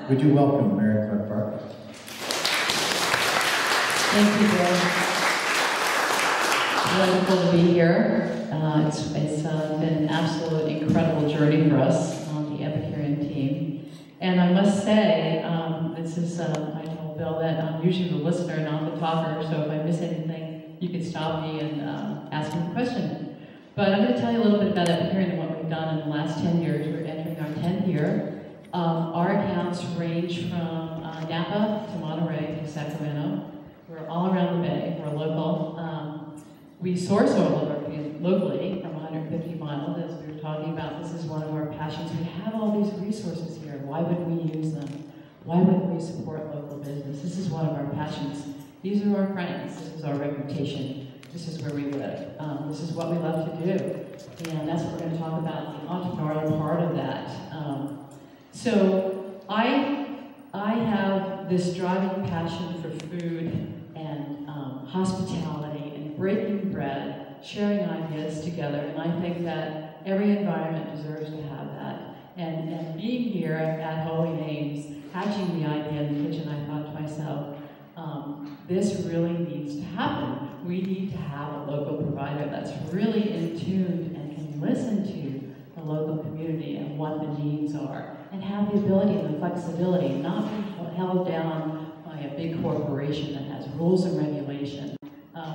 Would you welcome Mary Clark Bartlett? Thank you, Bill. Wonderful to be here. It's been an absolute incredible journey for us on the Epicurean team. And I must say, this is, I told Bill that I'm usually the listener, not the talker, so if I miss anything, you can stop me and ask me a question. But I'm going to tell you a little bit about Epicurean and what we've done in the last 10 years. We're entering our 10th year. Our accounts range from Napa to Monterey to Sacramento. We're all around the Bay. We're local. We source oil locally from 150 miles, as we were talking about. This is one of our passions. We have all these resources here. Why would we use them? Why wouldn't we support local business? This is one of our passions. These are our friends. This is our reputation. This is where we live. This is what we love to do. And that's what we're going to talk about, the entrepreneurial part of that. So I have this driving passion for food and hospitality and breaking bread, sharing ideas together, and I think that every environment deserves to have that. And being here at Holy Names, hatching the idea in the kitchen, I thought to myself, this really needs to happen. We need to have a local provider that's really in tune and can listen to the local community and what the needs are, and have the ability and the flexibility, not be held down by a big corporation that has rules and regulation.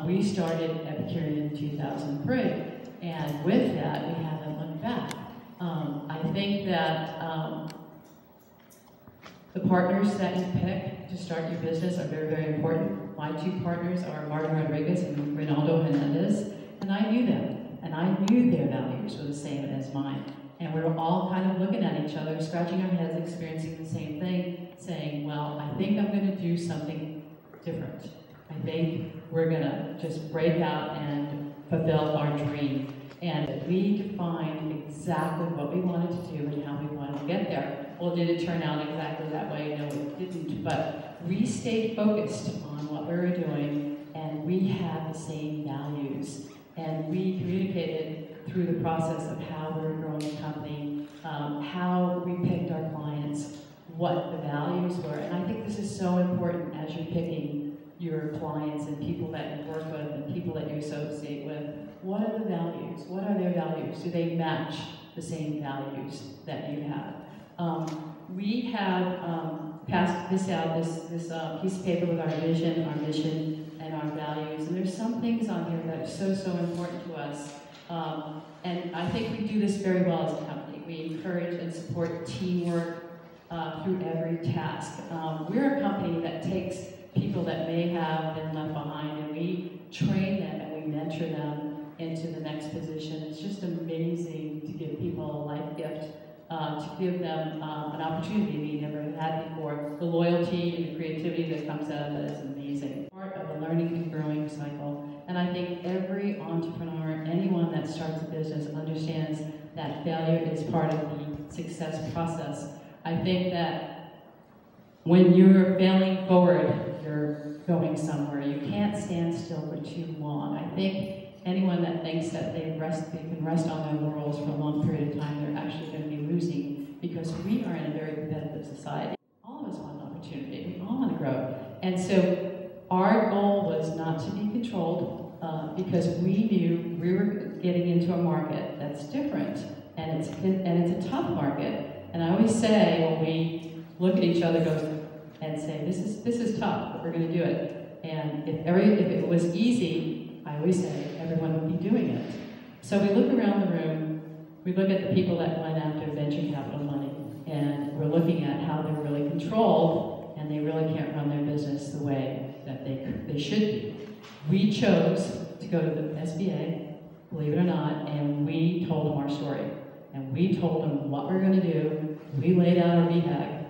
We started Epicurean in 2003, and with that, we haven't looked back. I think that the partners that you pick to start your business are very, very important. My two partners are Martin Rodriguez and Ronaldo Hernandez, and I knew them, and I knew their values were the same as mine. And we were all kind of looking at each other, scratching our heads, experiencing the same thing, saying, well, I think I'm going to do something different. I think we're going to just break out and fulfill our dream. And we defined exactly what we wanted to do and how we wanted to get there. Well, did it turn out exactly that way? No, it didn't. But we stayed focused on what we were doing, and we had the same values. And we communicated through the process of how we were growing the company, how we picked our clients, what the values were. And I think this is so important as you're picking your clients and people that you work with and people that you associate with. What are the values? What are their values? Do they match the same values that you have? We have passed this out, this piece of paper with our vision, our mission, and our values. And there's some things on here that are so, so important to us. And I think we do this very well as a company. We encourage and support teamwork through every task. We're a company that takes people that may have been left behind, and we train them and we mentor them into the next position. It's just amazing to give people a life gift, to give them an opportunity they never had before. The loyalty and the creativity that comes out of that is amazing. Part of the learning and growing cycle. And I think every entrepreneur, anyone that starts a business, understands that failure is part of the success process. I think that when you're failing forward, you're going somewhere. You can't stand still for too long. I think anyone that thinks that they can rest on their laurels for a long period of time, they're actually going to be losing, because we are in a very competitive society. All of us want an opportunity. We all want to grow. And so our goal was not to be controlled, because we knew we were getting into a market that's different, and it's a tough market. And I always say, when we look at each other and say, this is tough, but we're going to do it. And if it was easy, I always say, everyone would be doing it. So we look around the room, we look at the people that went after venture capital money, and we're looking at how they're really controlled, and they really can't run their business the way that they should be. We chose to go to the SBA, believe it or not, and we told them our story. And we told them what we're going to do. We laid out our VHAG.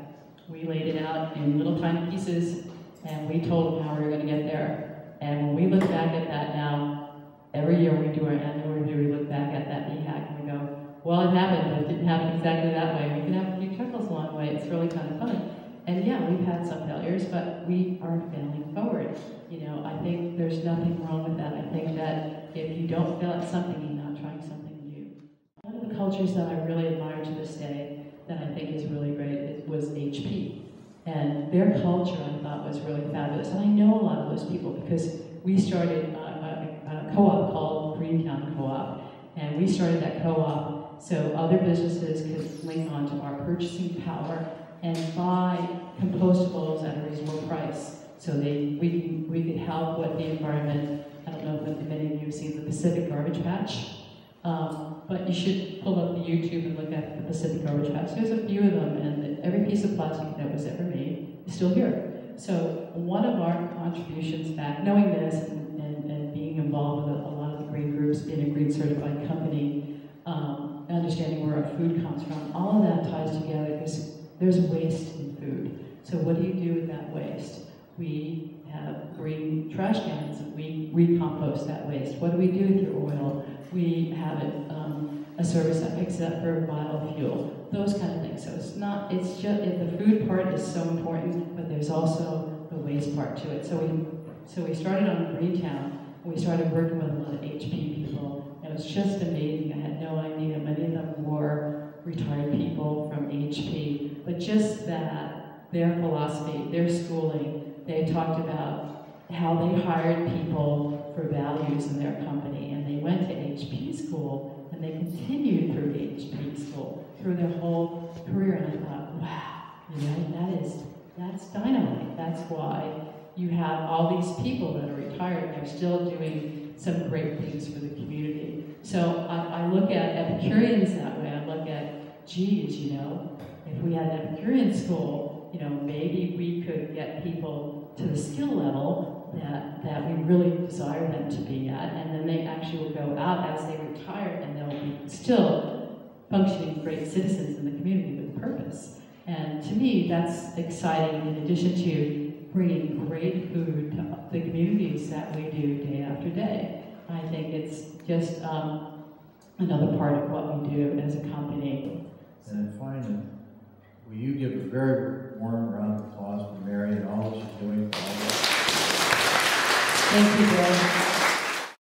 We laid it out in little tiny pieces, and we told them how we were going to get there. And when we look back at that now, every year we do our annual review, we look back at that VHAG and we go, well, it happened, but it didn't happen exactly that way. We can have a few chuckles along the way. It's really kind of fun. And yeah, we've had some failures, but we are failing forward. You know, I think there's nothing wrong with that. I think that if you don't fail at something, you're not trying something new. One of the cultures that I really admire to this day, that I think is really great, was HP. And their culture, I thought, was really fabulous. And I know a lot of those people because we started a co-op called Greentown Co-op. And we started that co-op so other businesses could link onto our purchasing power and buy compostables at a reasonable price. So we could help with the environment. I don't know if many of you have seen the Pacific Garbage Patch, but you should pull up the YouTube and look at the Pacific Garbage Patch. There's a few of them, and every piece of plastic that was ever made is still here. So one of our contributions back, knowing this and being involved with a lot of the green groups, being a green certified company, understanding where our food comes from, all of that ties together because there's waste in food. So what do you do with that waste? We have green trash cans, we recompost that waste. What do we do with your oil? We have a service that picks it up for biofuel, those kind of things. So it's just, the food part is so important, but there's also the waste part to it. So we started on Greentown, we started working with a lot of HP people. It was just amazing. I had no idea. Many of them were retired people from HP, but just that, their philosophy, their schooling, they talked about how they hired people for values in their company, and they went to HP school, and they continued through HP school, through their whole career, and I thought, wow, you know, that's dynamite. That's why you have all these people that are retired, and they're still doing some great things for the community. So I look at Epicureans that way. I look at, geez, you know, if we had an Epicurean school, you know, maybe we could get people to the skill level that we really desire them to be at, and then they actually will go out as they retire, and they'll be still functioning great citizens in the community with purpose. And to me, that's exciting in addition to bringing great food to the communities that we do day after day. I think it's just another part of what we do as a company. And then finally, will you give a very warm round of applause for Mary and all that she's doing for all of us? Thank you, Bill.